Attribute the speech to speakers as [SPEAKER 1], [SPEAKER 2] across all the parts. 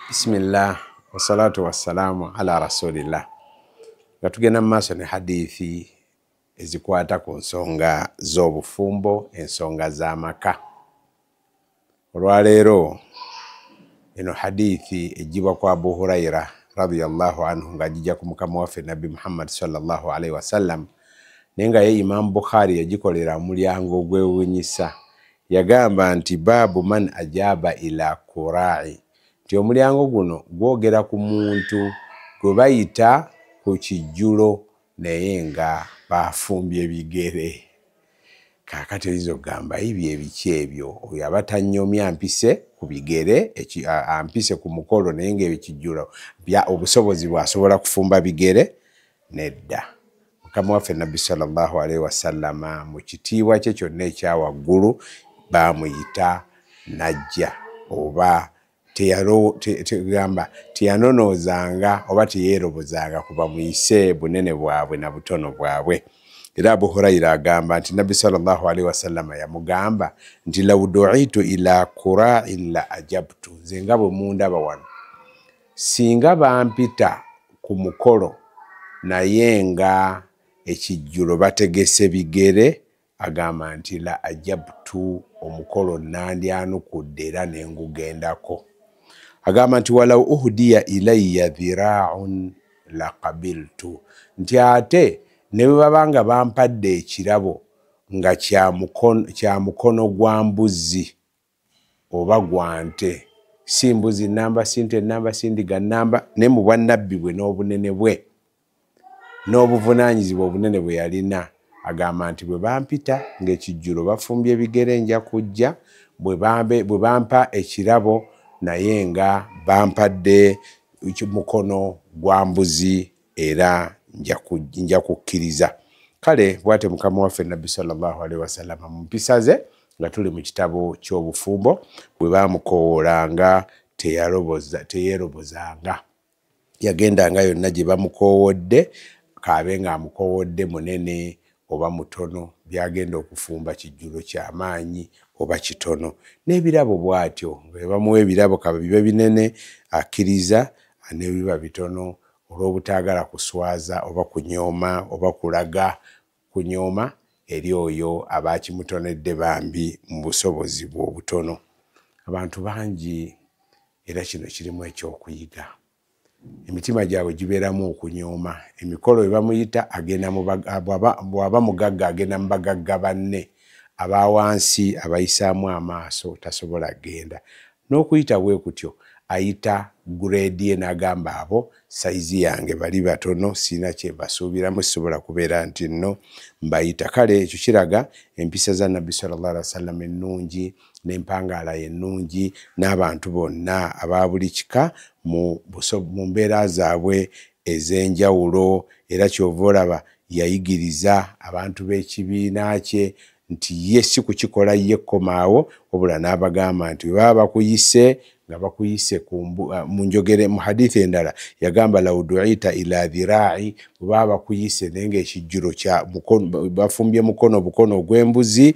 [SPEAKER 1] Bismillah wassalatu wassalamu ala rasulillah. Nga tugenda maaso ne hadithi ezikwata ku nsonga z'obufumbo, ensonga z'amaka. Olwaleero eno hadithi ejibwa kwa Abu Huraira radiyallahu anhu nga jijja ku mukama waffe Nabi Muhammad sallallahu alaihi wasallam, nenga ye Imam Bukhari yagikolera mulyango gwewunyisa. Yagamba nti babu man ajaba ila kurai, nti omulyango guno gwogera ku muntu gwe bayita ku kijjulo naye nga bafumbye bigere. Kaakati oyinza okugamba ebyo ebiki ebyo, oyo aba tannyomya mpise ku bigere, ampise ku mukolo naye ng'ekijjulo obusobozi bwasobola kufumba bigere? Nedda. Mukama waffe Nabbi sallallahu alaihi wasallama mu kitiibwa kye kyonna ekya waggulu bamuyita najja, oba teyanonoozanga oba teyeerobozanga kuba muyise bunene bwabwe na butono bwabwe. Era Abu Huraira agamba nti Nabbi sallallahu alaihi wasallama yamugamba nti law du'itu ila qura'in la ajabtu, nze nga bwe mundaba wano singa bampita ku mukolo naye nga ekijjulo bategese bigere, agamba nti la ajabtu, omukolo nandyanukudde era nengugendako. Agamba nti walau uhdiya ilayya dhira'un la qabiltu, nti ate ne bwe babanga bampadde ekirabo nga kya mukono gwa mbuzi oba gwa nte, si mbuzi namba, si nte namba, si ndiga namba, ne mu bwannabbi bwe n'obunene bwe n'obuvunaanyizibwa obunene bwe yalina, agamba nti bwe bampita ng'ekijjulo bafumbye bigere nja kujja, bwe bampa ekirabo naye nga bampadde mukono gwa mbuzi era nja kukkiriza. Kale bw'ate mukama waffe Nabbi sallallahu alaihi wasallam mu mpisa ze nga tuli mu kitabo ky'obufumbo, bwe bamukoowolanga teyeerobozanga. Yagendanga yonna gye bamukoowodde, kaabe nga amukoowodde munene oba mutono, byagenda okufumba kijjulo ky'amaanyi oba kitono. N'ebirabo bw'atyo, bwe bamuwa ebirabo kaba bibe binene akkiriza, ne biba bitono olw'obutaagala kuswaza oba kunyooma oba kulaga kunyooma eri oyo abaakimutonedde bambi mu busobozi bwe obutono. Abantu bangi era kino kirimu ekyokuyiga. Emitima gyabwe gibeeramu okunyooma. Emikolo we bamuyita agenda bw'aba mugagga agenda mu bagagga banne, aba wansi abayisaamu amaaso tasobola genda. N'okuyita bwe kutyo ayita gureedi ye n'agamba abo sayizi yange bali batono, sina kye mbasuubiramu, sisobola kubeera nti nno mbayita. Kale ekyo kiraga empisa za Nabbi sallallahu alaihi wasallam ennungi n'empangaala ennungi, n'abantu bonna aba buli kika mu mbeera zaabwe ez'enjawulo. Era kyova olaba yayigiriza abantu b'ekibiina kye nti ye si kukikola ye kkomaawo, wabula n'abagamba nti baba bakuyise nga bakuyise mu njogere mu hadithi endala yagamba law du'ita ila dhira'i, baba bakuyise naye ng'ekijjulo bafumbye bukono gw'embuzi,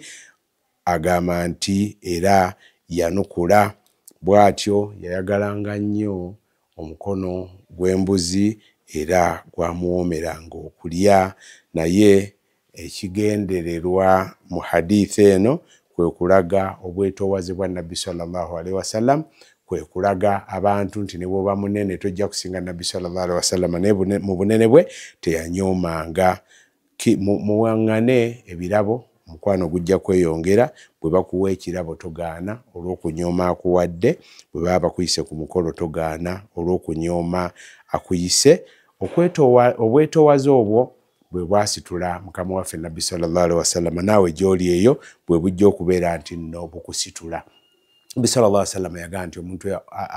[SPEAKER 1] agamba nti era yanukula. Bw'atyo yayagalanga nnyo omukono gw'embuzi era gwamuwoomeranga okulya. Naye ekigendererwa mu hadithi eno kwe kulaga obwetoowaze bwa Nabbi sallallahu alaihi wasallam, kwe kulaga abantu nti ne bw'oba munene tojja kusinga Nabbi sallallahu alaihi wasallam, naye mu bunene bwe teyanyoomanga. Muwaŋŋane ebirabo, omukwano gujja kweyongera. Bwe bakuwa ekirabo togaana olw'okunyooma akuwadde, bwe baba bakuyise ku mukolo togaana olw'okunyooma akuyise. Obwetoowaze obwo bwe bwasitula mukama waffe Nabbi sallallahu alaihi wasallam, naawe gy'oli eyo bwe bujja okubeera nti nno bukusitula. Nabbi sallallahu alaihi wasallam yagamba nti omuntu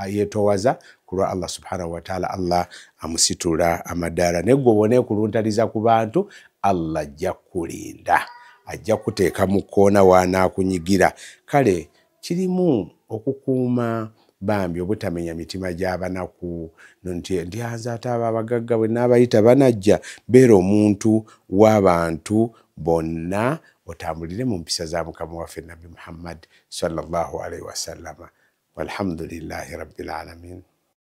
[SPEAKER 1] yeetoowaza ku lwa Allah subhanahu wa ta'ala, Allah amusitula amadaala. Naye gwe obone kuluntaliza ku bantu, Allah ajja kulinda, ajja kuteeka mu kkoona w'anaakunyigira. Kale kirimu okukuuma bambi obutamenya mitima gy'abanaku, nti ate abo abagagga bwe n'abayita banajja. Beera omuntu w'abantu bonna, otambulire mu mpisa za mukama waffe Nabbi Muhammad sallallahu alaihi wasallam. Walhamdulillahi rabbil alamin.